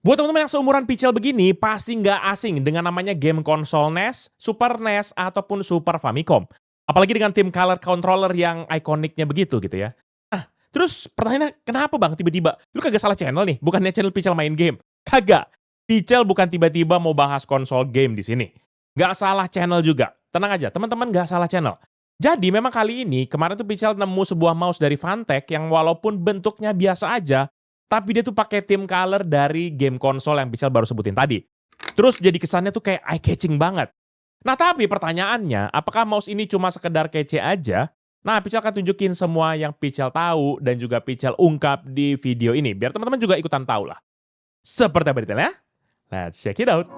Buat teman-teman yang seumuran Pichel begini, pasti nggak asing dengan namanya game konsol NES, Super NES, ataupun Super Famicom. Apalagi dengan tim color controller yang ikoniknya begitu gitu ya. Nah, terus pertanyaannya, kenapa bang tiba-tiba? Lu kagak salah channel nih, bukannya channel Pichel main game. Kagak. Pichel bukan tiba-tiba mau bahas konsol game di sini. Nggak salah channel juga. Tenang aja, teman-teman nggak salah channel. Jadi memang kali ini, kemarin tuh Pichel nemu sebuah mouse dari Fantech yang walaupun bentuknya biasa aja, tapi dia tuh pakai tim color dari game konsol yang Pichel baru sebutin tadi. Terus jadi kesannya tuh kayak eye-catching banget. Nah tapi pertanyaannya, apakah mouse ini cuma sekedar kece aja? Nah Pichel akan tunjukin semua yang Pichel tahu dan juga Pichel ungkap di video ini. Biar teman-teman juga ikutan tahu lah. Seperti apa detailnya? Let's check it out.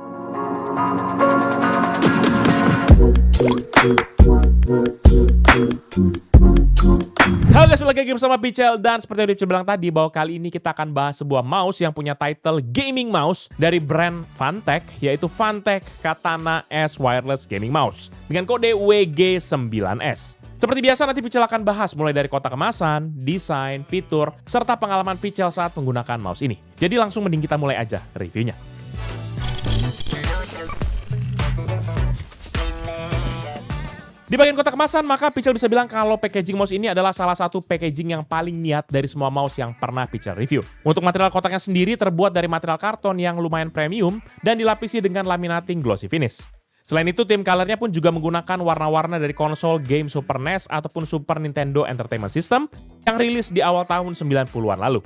Halo guys, balik lagi bersama Pichel dan seperti yang Pichel bilang tadi bahwa kali ini kita akan bahas sebuah mouse yang punya title gaming mouse dari brand Fantech, yaitu Fantech Katana S Wireless Gaming Mouse dengan kode WG9S. Seperti biasa nanti Pichel akan bahas mulai dari kotak kemasan, desain, fitur, serta pengalaman Pichel saat menggunakan mouse ini. Jadi langsung mending kita mulai aja reviewnya. Di bagian kotak kemasan, maka Pichel bisa bilang kalau packaging mouse ini adalah salah satu packaging yang paling niat dari semua mouse yang pernah Pichel review. Untuk material kotaknya sendiri terbuat dari material karton yang lumayan premium dan dilapisi dengan laminating glossy finish. Selain itu, tim colornya pun juga menggunakan warna-warna dari konsol game Super NES ataupun Super Nintendo Entertainment System yang rilis di awal tahun 90-an lalu.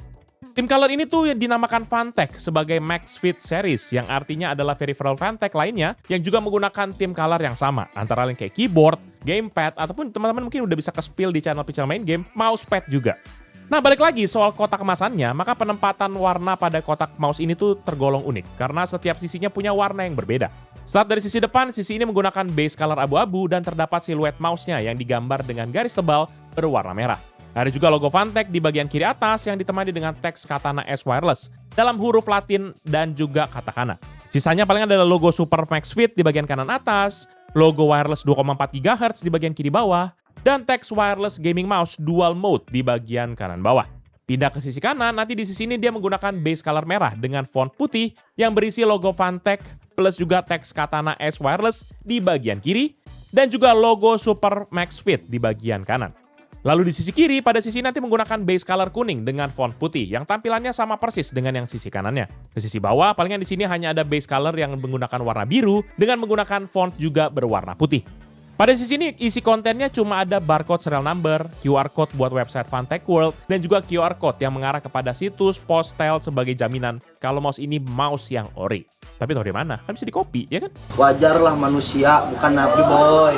Tim color ini tuh dinamakan Fantech sebagai Max Fit Series, yang artinya adalah peripheral Fantech lainnya yang juga menggunakan tim color yang sama, antara lain kayak keyboard, gamepad, ataupun teman-teman mungkin udah bisa ke-spill di channel Pichel main game, mousepad juga. Nah balik lagi soal kotak kemasannya, maka penempatan warna pada kotak mouse ini tuh tergolong unik, karena setiap sisinya punya warna yang berbeda. Start dari sisi depan, sisi ini menggunakan base color abu-abu dan terdapat siluet mouse-nya yang digambar dengan garis tebal berwarna merah. Ada juga logo Fantech di bagian kiri atas yang ditemani dengan teks Katana S Wireless dalam huruf Latin dan juga katakana. Sisanya paling adalah logo Super Max Fit di bagian kanan atas, logo wireless 2,4 GHz di bagian kiri bawah, dan teks Wireless Gaming Mouse Dual Mode di bagian kanan bawah. Pindah ke sisi kanan, nanti di sisi ini dia menggunakan base color merah dengan font putih yang berisi logo Fantech plus juga teks Katana S Wireless di bagian kiri, dan juga logo Super Max Fit di bagian kanan. Lalu di sisi kiri, pada sisi nanti menggunakan base color kuning dengan font putih yang tampilannya sama persis dengan yang sisi kanannya. Ke sisi bawah, palingan di sini hanya ada base color yang menggunakan warna biru dengan menggunakan font juga berwarna putih. Pada sisi ini, isi kontennya cuma ada barcode serial number, QR code buat website Fantech World, dan juga QR code yang mengarah kepada situs Postel sebagai jaminan kalau mouse ini mouse yang ori. Tapi tahu dari mana? Kan bisa di-copy, ya kan? Wajarlah manusia, bukan nabi boy.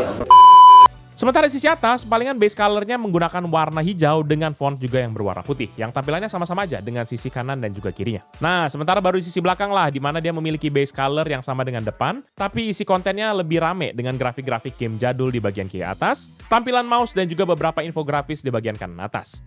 Sementara di sisi atas, palingan base colornya menggunakan warna hijau dengan font juga yang berwarna putih, yang tampilannya sama-sama aja dengan sisi kanan dan juga kirinya. Nah, sementara baru di sisi belakang lah, di mana dia memiliki base color yang sama dengan depan, tapi isi kontennya lebih rame dengan grafik-grafik game jadul di bagian kiri atas, tampilan mouse dan juga beberapa infografis di bagian kanan atas.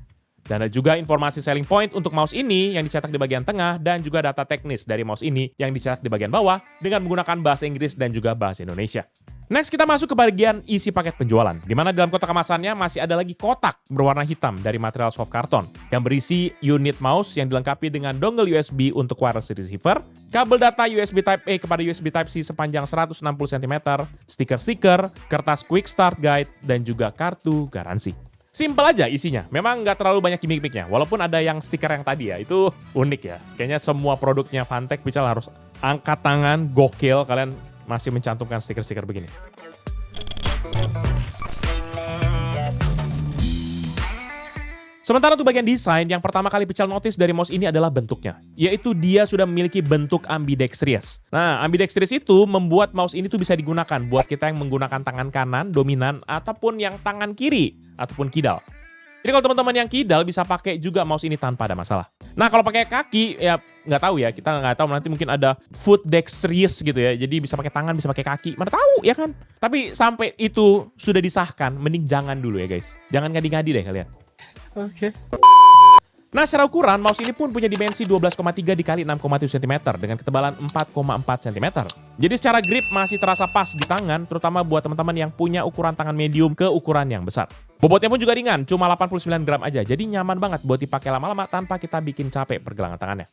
Dan ada juga informasi selling point untuk mouse ini yang dicetak di bagian tengah dan juga data teknis dari mouse ini yang dicetak di bagian bawah dengan menggunakan bahasa Inggris dan juga bahasa Indonesia. Next kita masuk ke bagian isi paket penjualan, di mana dalam kotak kemasannya masih ada lagi kotak berwarna hitam dari material soft karton yang berisi unit mouse yang dilengkapi dengan dongle USB untuk wireless receiver, kabel data USB Type A kepada USB Type C sepanjang 160 cm, stiker-stiker, kertas quick start guide, dan juga kartu garansi. Simpel aja isinya, memang nggak terlalu banyak gimmick-gimmicknya, walaupun ada yang stiker yang tadi ya, itu unik ya. Kayaknya semua produknya Fantech Pichel harus angkat tangan, gokil kalian masih mencantumkan stiker-stiker begini. Sementara untuk bagian desain, yang pertama kali Pichel notice dari mouse ini adalah bentuknya. Yaitu dia sudah memiliki bentuk ambidextrous. Nah, ambidextrous itu membuat mouse ini tuh bisa digunakan buat kita yang menggunakan tangan kanan, dominan, ataupun yang tangan kiri, ataupun kidal. Jadi kalau teman-teman yang kidal bisa pakai juga mouse ini tanpa ada masalah. Nah kalau pakai kaki ya nggak tahu ya, kita nggak tahu nanti mungkin ada foot dexterous gitu ya. Jadi bisa pakai tangan, bisa pakai kaki, mana tahu ya kan. Tapi sampai itu sudah disahkan, mending jangan dulu ya guys. Jangan ngadi-ngadi deh kalian. Oke. Nah, secara ukuran, mouse ini pun punya dimensi 12,3 dikali 6,7 cm dengan ketebalan 4,4 cm. Jadi secara grip masih terasa pas di tangan, terutama buat teman-teman yang punya ukuran tangan medium ke ukuran yang besar. Bobotnya pun juga ringan, cuma 89 gram aja, jadi nyaman banget buat dipakai lama-lama tanpa kita bikin capek pergelangan tangannya.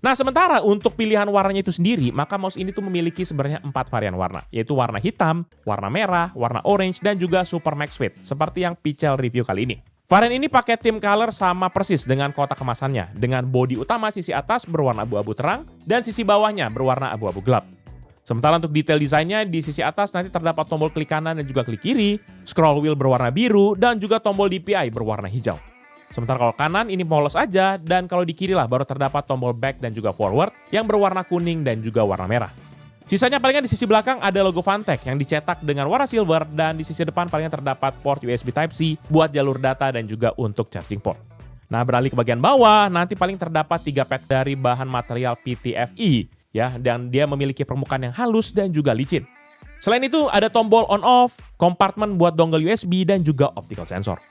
Nah, sementara untuk pilihan warnanya itu sendiri, maka mouse ini tuh memiliki sebenarnya 4 varian warna, yaitu warna hitam, warna merah, warna orange, dan juga Super Max Fit, seperti yang Pichel review kali ini. Varian ini pakai tim color sama persis dengan kotak kemasannya, dengan bodi utama sisi atas berwarna abu-abu terang, dan sisi bawahnya berwarna abu-abu gelap. Sementara untuk detail desainnya, di sisi atas nanti terdapat tombol klik kanan dan juga klik kiri, scroll wheel berwarna biru, dan juga tombol DPI berwarna hijau. Sementara kalau kanan ini polos aja, dan kalau di kiri lah baru terdapat tombol back dan juga forward yang berwarna kuning dan juga warna merah. Sisanya palingan di sisi belakang ada logo Fantech yang dicetak dengan warna silver, dan di sisi depan palingan terdapat port USB Type-C buat jalur data dan juga untuk charging port. Nah, beralih ke bagian bawah, nanti paling terdapat 3 pad dari bahan material PTFE ya, dan dia memiliki permukaan yang halus dan juga licin. Selain itu ada tombol on off, kompartemen buat dongle USB dan juga optical sensor.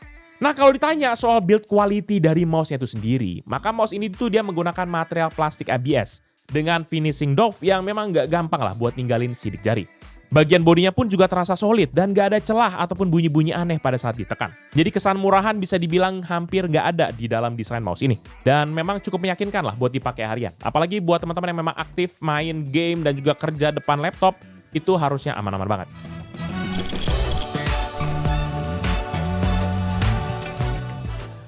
Nah, kalau ditanya soal build quality dari mouse-nya itu sendiri, maka mouse ini tuh dia menggunakan material plastik ABS dengan finishing doff yang memang nggak gampang lah buat ninggalin sidik jari. Bagian bodinya pun juga terasa solid dan nggak ada celah ataupun bunyi-bunyi aneh pada saat ditekan. Jadi kesan murahan bisa dibilang hampir nggak ada di dalam desain mouse ini. Dan memang cukup meyakinkan lah buat dipakai harian. Apalagi buat teman-teman yang memang aktif main game dan juga kerja depan laptop, itu harusnya aman-aman banget.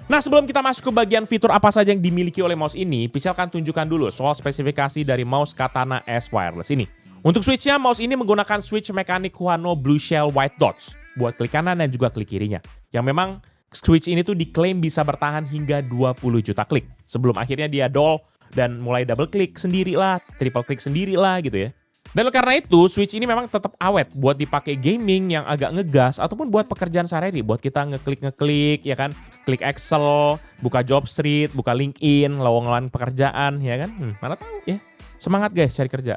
Nah, sebelum kita masuk ke bagian fitur apa saja yang dimiliki oleh mouse ini, Pichel akan tunjukkan dulu soal spesifikasi dari mouse Katana S Wireless ini. Untuk switch-nya, mouse ini menggunakan switch mekanik Huano Blue Shell White Dots buat klik kanan dan juga klik kirinya. Yang memang switch ini tuh diklaim bisa bertahan hingga 20 juta klik. Sebelum akhirnya dia dull dan mulai double klik sendirilah, triple klik sendirilah gitu ya. Dan karena itu, Switch ini memang tetap awet buat dipakai gaming yang agak ngegas ataupun buat pekerjaan sehari-hari, buat kita ngeklik ya kan, klik Excel, buka Jobstreet, buka LinkedIn, lowongan pekerjaan ya kan. Mana tahu ya. Semangat guys cari kerja.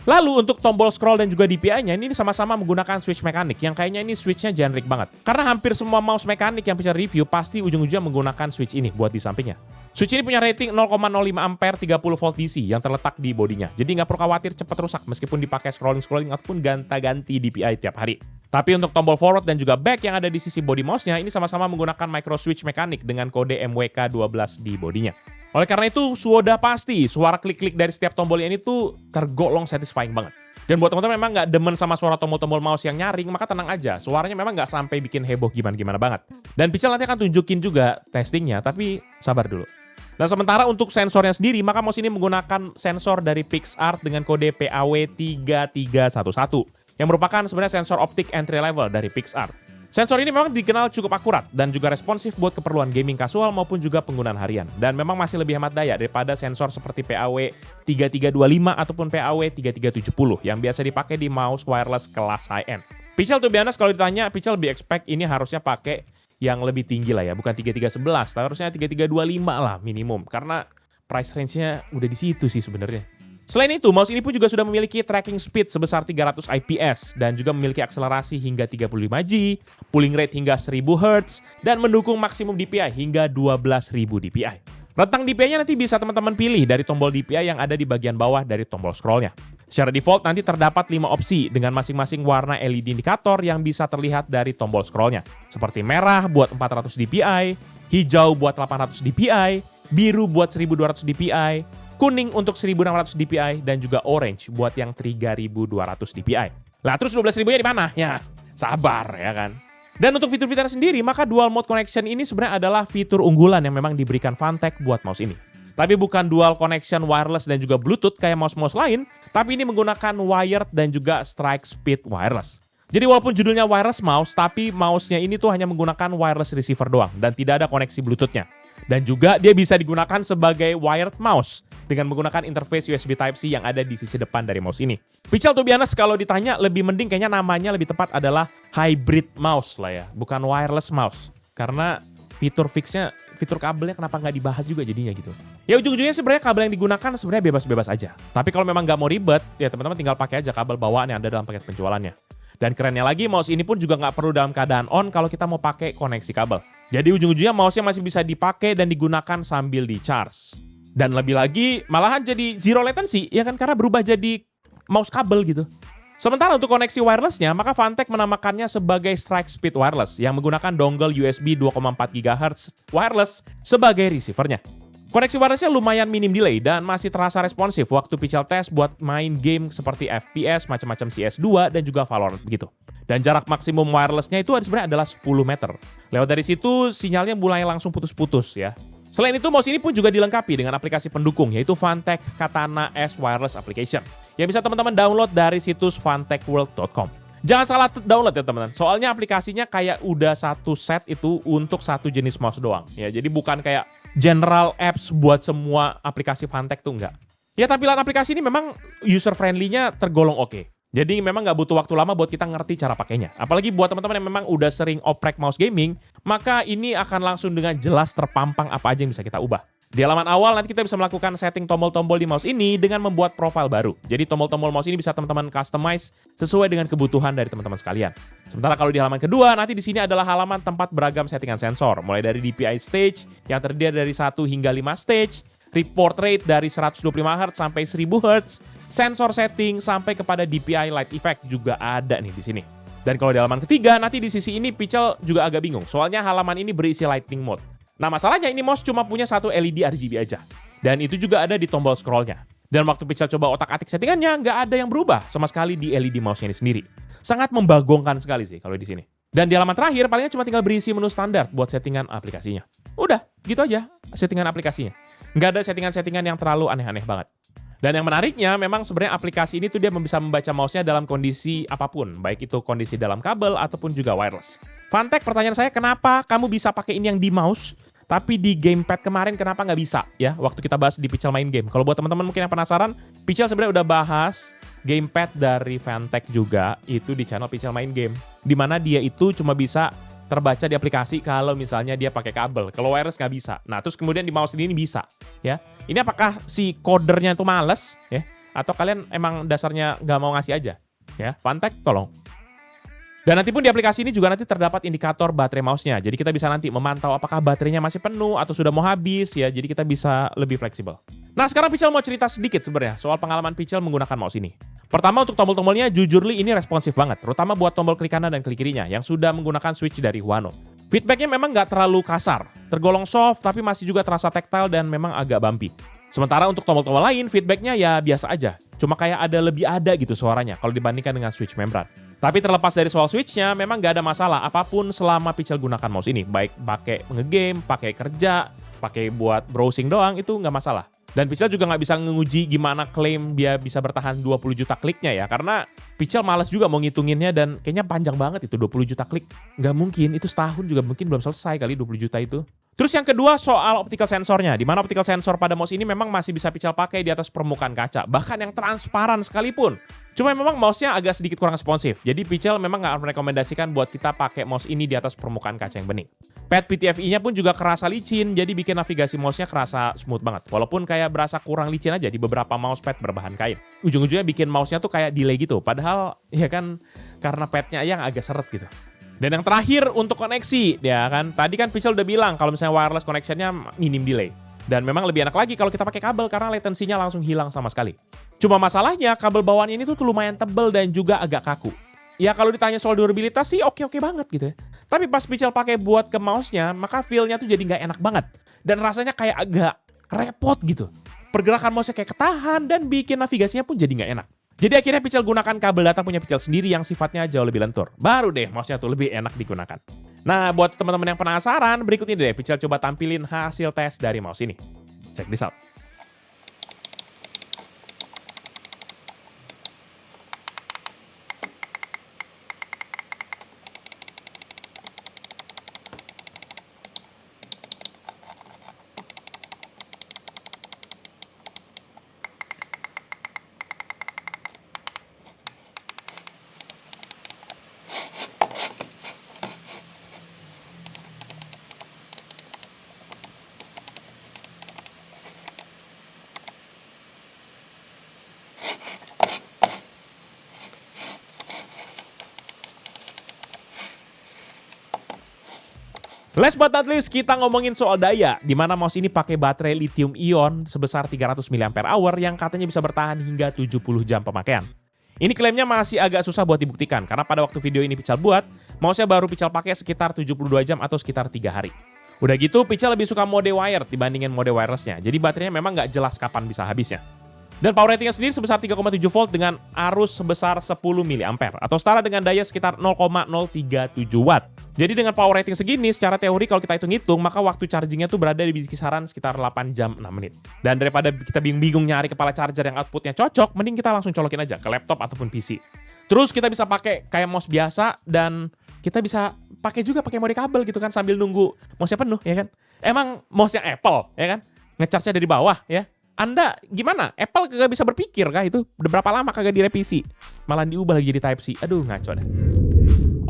Lalu untuk tombol scroll dan juga DPI-nya ini sama-sama menggunakan switch mekanik yang kayaknya ini switch-nya generic banget. Karena hampir semua mouse mekanik yang Pichel review pasti ujung-ujungnya menggunakan switch ini buat di sampingnya. Switch ini punya rating 0,05 ampere 30 volt DC yang terletak di bodinya. Jadi nggak perlu khawatir cepat rusak meskipun dipakai scrolling ataupun ganti DPI tiap hari. Tapi untuk tombol forward dan juga back yang ada di sisi body mouse-nya ini sama-sama menggunakan micro switch mekanik dengan kode MWK12 di bodinya. Oleh karena itu, sudah pasti suara klik-klik dari setiap tombolnya ini tuh tergolong satisfying banget. Dan buat teman-teman memang nggak demen sama suara tombol-tombol mouse yang nyaring, maka tenang aja, suaranya memang nggak sampai bikin heboh gimana-gimana banget. Dan Pichel nanti akan tunjukin juga testingnya, tapi sabar dulu. Dan sementara untuk sensornya sendiri, maka mouse ini menggunakan sensor dari PixArt dengan kode PAW3311, yang merupakan sebenarnya sensor optik entry level dari PixArt. Sensor ini memang dikenal cukup akurat dan juga responsif buat keperluan gaming kasual maupun juga penggunaan harian. Dan memang masih lebih hemat daya daripada sensor seperti PAW3325 ataupun PAW3370 yang biasa dipakai di mouse wireless kelas high-end. Pichel tuh biasa kalau ditanya, Pichel lebih expect ini harusnya pakai yang lebih tinggi lah ya, bukan 3311, tapi harusnya 3325 lah minimum. Karena price range-nya udah di situ sih sebenarnya. Selain itu, mouse ini pun juga sudah memiliki tracking speed sebesar 300 IPS dan juga memiliki akselerasi hingga 35G, pulling rate hingga 1000 Hz, dan mendukung maksimum DPI hingga 12.000 DPI. Rentang DPI-nya nanti bisa teman-teman pilih dari tombol DPI yang ada di bagian bawah dari tombol scroll-nya. Secara default nanti terdapat 5 opsi dengan masing-masing warna LED indikator yang bisa terlihat dari tombol scroll-nya. Seperti merah buat 400 DPI, hijau buat 800 DPI, biru buat 1200 DPI, kuning untuk 1600 DPI, dan juga orange buat yang 3200 DPI. Lah terus 12.000-nya di mana? Ya, sabar ya kan. Dan untuk fitur-fiturnya sendiri, maka dual mode connection ini sebenarnya adalah fitur unggulan yang memang diberikan Fantech buat mouse ini. Tapi bukan dual connection wireless dan juga Bluetooth kayak mouse-mouse lain, tapi ini menggunakan wired dan juga strike speed wireless. Jadi walaupun judulnya wireless mouse, tapi mouse-nya ini tuh hanya menggunakan wireless receiver doang dan tidak ada koneksi Bluetooth-nya. Dan juga dia bisa digunakan sebagai wired mouse dengan menggunakan interface USB Type-C yang ada di sisi depan dari mouse ini. Pichel tuh biasa kalau ditanya lebih mending kayaknya namanya lebih tepat adalah hybrid mouse lah ya, bukan wireless mouse. Karena fitur fixnya, fitur kabelnya kenapa nggak dibahas juga jadinya gitu. Ya ujung-ujungnya sebenarnya kabel yang digunakan sebenarnya bebas-bebas aja. Tapi kalau memang nggak mau ribet, ya teman-teman tinggal pakai aja kabel bawaan yang ada dalam paket penjualannya. Dan kerennya lagi, mouse ini pun juga nggak perlu dalam keadaan on kalau kita mau pakai koneksi kabel. Jadi ujung-ujungnya mouse-nya masih bisa dipakai dan digunakan sambil di-charge. Dan lebih lagi, malahan jadi zero latency, ya kan, karena berubah jadi mouse kabel gitu. Sementara untuk koneksi wireless-nya, maka Fantech menamakannya sebagai Strike Speed Wireless yang menggunakan dongle USB 2,4 GHz wireless sebagai receiver-nya. Koneksi wirelessnya lumayan minim delay dan masih terasa responsif waktu Pichel tes buat main game seperti FPS, macam-macam CS2 dan juga Valorant begitu. Dan jarak maksimum wirelessnya itu sebenarnya adalah 10 meter. Lewat dari situ sinyalnya mulai langsung putus-putus ya. Selain itu, mouse ini pun juga dilengkapi dengan aplikasi pendukung, yaitu Fantech Katana S Wireless Application, yang bisa teman-teman download dari situs fantechworld.com. Jangan salah download ya teman-teman, soalnya aplikasinya kayak udah satu set itu untuk satu jenis mouse doang. Ya, jadi bukan kayak general apps buat semua aplikasi Fantech tuh enggak. Ya, tampilan aplikasi ini memang user-friendly-nya tergolong oke. Jadi memang nggak butuh waktu lama buat kita ngerti cara pakainya. Apalagi buat teman-teman yang memang udah sering oprek mouse gaming, maka ini akan langsung dengan jelas terpampang apa aja yang bisa kita ubah. Di halaman awal nanti kita bisa melakukan setting tombol-tombol di mouse ini dengan membuat profile baru. Jadi tombol-tombol mouse ini bisa teman-teman customize sesuai dengan kebutuhan dari teman-teman sekalian. Sementara kalau di halaman kedua, nanti di sini adalah halaman tempat beragam settingan sensor, mulai dari DPI stage yang terdiri dari 1 hingga 5 stage, report rate dari 125 Hz sampai 1000 Hz, sensor setting sampai kepada DPI light effect juga ada nih di sini. Dan kalau di halaman ketiga, nanti di sisi ini Pichel juga agak bingung, soalnya halaman ini berisi lightning mode. Nah, masalahnya ini mouse cuma punya satu LED RGB aja. Dan itu juga ada di tombol scrollnya. Dan waktu Pichel coba otak-atik settingannya, nggak ada yang berubah sama sekali di LED mouse ini sendiri. Sangat membagongkan sekali sih kalau di sini. Dan di halaman terakhir, palingnya cuma tinggal berisi menu standar buat settingan aplikasinya. Udah, gitu aja settingan aplikasinya. Nggak ada settingan-settingan yang terlalu aneh-aneh banget. Dan yang menariknya, memang sebenarnya aplikasi ini tuh dia bisa membaca mouse-nya dalam kondisi apapun, baik itu kondisi dalam kabel ataupun juga wireless. Fantech, pertanyaan saya, kenapa kamu bisa pakai ini yang di mouse, tapi di gamepad kemarin kenapa nggak bisa? Ya, waktu kita bahas di Pichel main game. Kalau buat teman-teman mungkin yang penasaran, Pichel sebenarnya udah bahas gamepad dari Fantech juga, itu di channel Pichel main game. Dimana dia itu cuma bisa terbaca di aplikasi kalau misalnya dia pakai kabel. Kalau wireless nggak bisa. Nah, terus kemudian di mouse ini bisa. Ya, ini apakah si codernya itu males? Ya, atau kalian emang dasarnya nggak mau ngasih aja? Ya, Fantech tolong. Dan nanti pun di aplikasi ini juga nanti terdapat indikator baterai mouse-nya. Jadi kita bisa nanti memantau apakah baterainya masih penuh atau sudah mau habis ya. Jadi kita bisa lebih fleksibel. Nah, sekarang Pichel mau cerita sedikit sebenarnya soal pengalaman Pichel menggunakan mouse ini. Pertama, untuk tombol-tombolnya jujurly ini responsif banget, terutama buat tombol klik kanan dan klik kirinya yang sudah menggunakan switch dari Huano. Feedbacknya memang nggak terlalu kasar, tergolong soft tapi masih juga terasa tactile dan memang agak bumpy. Sementara untuk tombol-tombol lain, feedbacknya ya biasa aja. Cuma kayak lebih ada gitu suaranya kalau dibandingkan dengan switch membran. Tapi terlepas dari soal switchnya, memang nggak ada masalah apapun selama Pichel gunakan mouse ini. Baik pakai ngegame, pakai kerja, pakai buat browsing doang, itu nggak masalah. Dan Pichel juga nggak bisa nguji gimana klaim dia bisa bertahan 20 juta kliknya ya. Karena Pichel malas juga mau ngitunginnya dan kayaknya panjang banget itu 20 juta klik. Nggak mungkin, itu setahun juga mungkin belum selesai kali 20 juta itu. Terus yang kedua soal optical sensornya, di mana optical sensor pada mouse ini memang masih bisa Pichel pakai di atas permukaan kaca, bahkan yang transparan sekalipun. Cuma memang mouse-nya agak sedikit kurang responsif, jadi Pichel memang nggak merekomendasikan buat kita pakai mouse ini di atas permukaan kaca yang bening. Pad PTFE-nya pun juga kerasa licin, jadi bikin navigasi mouse-nya kerasa smooth banget, walaupun kayak berasa kurang licin aja di beberapa mousepad berbahan kain. Ujung-ujungnya bikin mouse-nya tuh kayak delay gitu, padahal ya kan karena padnya yang agak seret gitu. Dan yang terakhir untuk koneksi, ya kan. Tadi kan Pichel udah bilang kalau misalnya wireless connection-nya minim delay. Dan memang lebih enak lagi kalau kita pakai kabel karena latensinya langsung hilang sama sekali. Cuma masalahnya kabel bawaan ini tuh lumayan tebel dan juga agak kaku. Ya kalau ditanya soal durabilitas sih oke-oke banget gitu ya. Tapi pas Pichel pakai buat ke mouse-nya, maka feel-nya tuh jadi nggak enak banget. Dan rasanya kayak agak repot gitu. Pergerakan mouse-nya kayak ketahan dan bikin navigasinya pun jadi nggak enak. Jadi akhirnya Pichel gunakan kabel data punya Pichel sendiri yang sifatnya jauh lebih lentur. Baru deh mouse-nya tuh lebih enak digunakan. Nah, buat teman-teman yang penasaran, berikut ini deh Pichel coba tampilin hasil tes dari mouse ini. Check this out. Last but not least, kita ngomongin soal daya, di mana mouse ini pakai baterai lithium ion sebesar 300 mAh yang katanya bisa bertahan hingga 70 jam pemakaian. Ini klaimnya masih agak susah buat dibuktikan, karena pada waktu video ini Pichel buat, mouse-nya baru Pichel pakai sekitar 72 jam atau sekitar 3 hari. Udah gitu, Pichel lebih suka mode wired dibandingin mode wirelessnya. Jadi baterainya memang nggak jelas kapan bisa habisnya. Dan power ratingnya sendiri sebesar 3,7 volt dengan arus sebesar 10 mA atau setara dengan daya sekitar 0,037 watt. Jadi dengan power rating segini, secara teori kalau kita hitung-hitung, maka waktu chargingnya tuh berada di kisaran sekitar 8 jam 6 menit. Dan daripada kita bingung-bingung nyari kepala charger yang outputnya cocok, mending kita langsung colokin aja ke laptop ataupun PC. Terus kita bisa pakai kayak mouse biasa dan kita bisa pakai juga pakai mode kabel gitu kan sambil nunggu mouse-nya penuh ya kan. Emang mouse-nya Apple ya kan? Nge-charge-nya dari bawah ya. Anda gimana? Apple kagak bisa berpikir kah itu? Udah berapa lama kagak direvisi? Malah diubah lagi jadi Type-C. Aduh ngaco dah.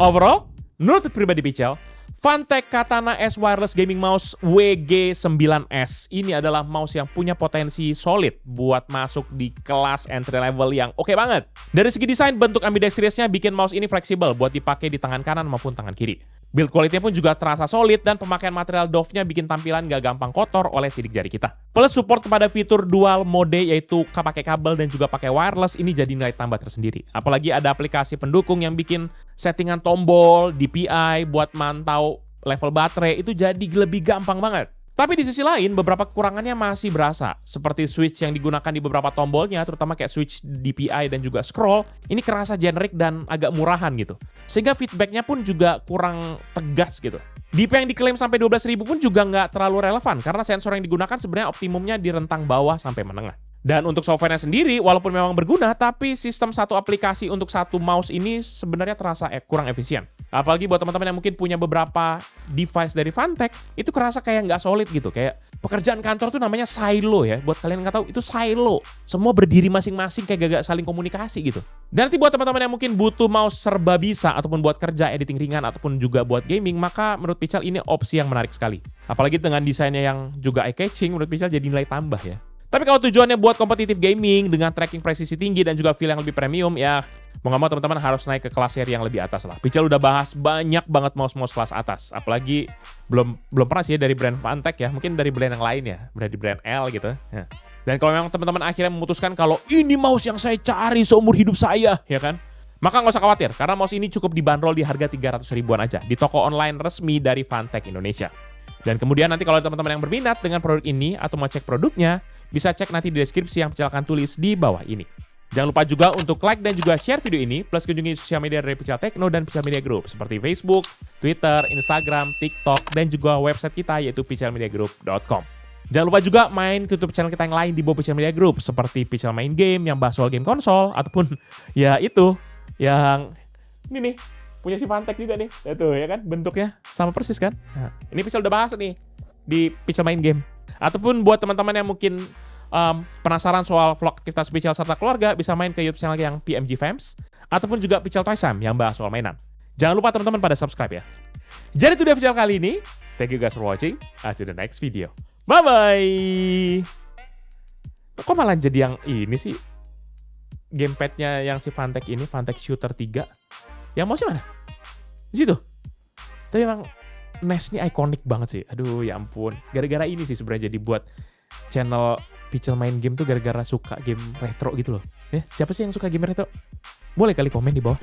Overall, menurut pribadi Pichel, Phantek Katana S Wireless Gaming Mouse WG9S ini adalah mouse yang punya potensi solid buat masuk di kelas entry level yang oke banget. Dari segi desain, bentuk ambidextrous-nya bikin mouse ini fleksibel buat dipakai di tangan kanan maupun tangan kiri. Build quality-nya pun juga terasa solid dan pemakaian material doff-nya bikin tampilan gak gampang kotor oleh sidik jari kita. Plus support kepada fitur dual mode yaitu pakai kabel dan juga pakai wireless ini jadi nilai tambah tersendiri. Apalagi ada aplikasi pendukung yang bikin settingan tombol, DPI buat mantau level baterai itu jadi lebih gampang banget. Tapi di sisi lain, beberapa kekurangannya masih berasa. Seperti switch yang digunakan di beberapa tombolnya, terutama kayak switch DPI dan juga scroll, ini kerasa generik dan agak murahan gitu. Sehingga feedbacknya pun juga kurang tegas gitu. DPI yang diklaim sampai 12.000 pun juga nggak terlalu relevan, karena sensor yang digunakan sebenarnya optimumnya di rentang bawah sampai menengah. Dan untuk softwarenya sendiri, walaupun memang berguna, tapi sistem satu aplikasi untuk satu mouse ini sebenarnya terasa kurang efisien. Apalagi buat teman-teman yang mungkin punya beberapa device dari Phantek, itu kerasa kayak nggak solid gitu. Kayak pekerjaan kantor tuh namanya silo ya. Buat kalian yang nggak tahu, itu silo. Semua berdiri masing-masing kayak gak saling komunikasi gitu. Dan nanti buat teman-teman yang mungkin butuh mouse serba bisa, ataupun buat kerja editing ringan, ataupun juga buat gaming, maka menurut Pichel ini opsi yang menarik sekali. Apalagi dengan desainnya yang juga eye-catching, menurut Pichel jadi nilai tambah ya. Tapi kalau tujuannya buat kompetitif gaming dengan tracking presisi tinggi dan juga feel yang lebih premium, ya mau nggak mau teman-teman harus naik ke kelas seri yang lebih atas lah. Pichel udah bahas banyak banget mouse-mouse kelas atas. Apalagi belum pernah sih dari brand Phantek ya, mungkin dari brand yang lain ya, dari brand L gitu. Ya. Dan kalau memang teman-teman akhirnya memutuskan kalau ini mouse yang saya cari seumur hidup saya, ya kan? Maka nggak usah khawatir, karena mouse ini cukup dibanderol di harga 300 ribuan aja di toko online resmi dari Phantek Indonesia. Dan kemudian nanti kalau teman-teman yang berminat dengan produk ini atau mau cek produknya, bisa cek nanti di deskripsi yang Pichel akan tulis di bawah ini. Jangan lupa juga untuk like dan juga share video ini, plus kunjungi sosial media dari Pichel Techno dan Pichel Media Group, seperti Facebook, Twitter, Instagram, TikTok, dan juga website kita yaitu pichelmediagroup.com. Jangan lupa juga main ke YouTube channel kita yang lain di bawah Pichel Media Group, seperti Pichel Main Game yang bahas soal game konsol, ataupun ya itu, yang ini nih, punya si Phantek juga nih. Tuh ya kan, bentuknya sama persis kan. Nah, ini Pichel udah bahas nih di Pichel Main Game. Ataupun buat teman-teman yang mungkin penasaran soal vlog aktivitas Pichel serta keluarga, bisa main ke YouTube channel yang PMG Fams, ataupun juga Pichel Toys Time yang bahas soal mainan. Jangan lupa teman-teman pada subscribe ya. Jadi itu dia video kali ini. Thank you guys for watching. I'll see you in the next video. Bye-bye! Kok malah jadi yang ini sih? Gamepadnya yang si Phantek ini, Phantek Shooter 3. Yang mouse-nya mana? Di situ. Tapi emang NES ini ikonik banget sih. Aduh ya ampun. Gara-gara ini sih sebenarnya jadi buat channel Pichel Main Game tuh gara-gara suka game retro gitu loh. Ya, siapa sih yang suka game retro? Boleh kali komen di bawah.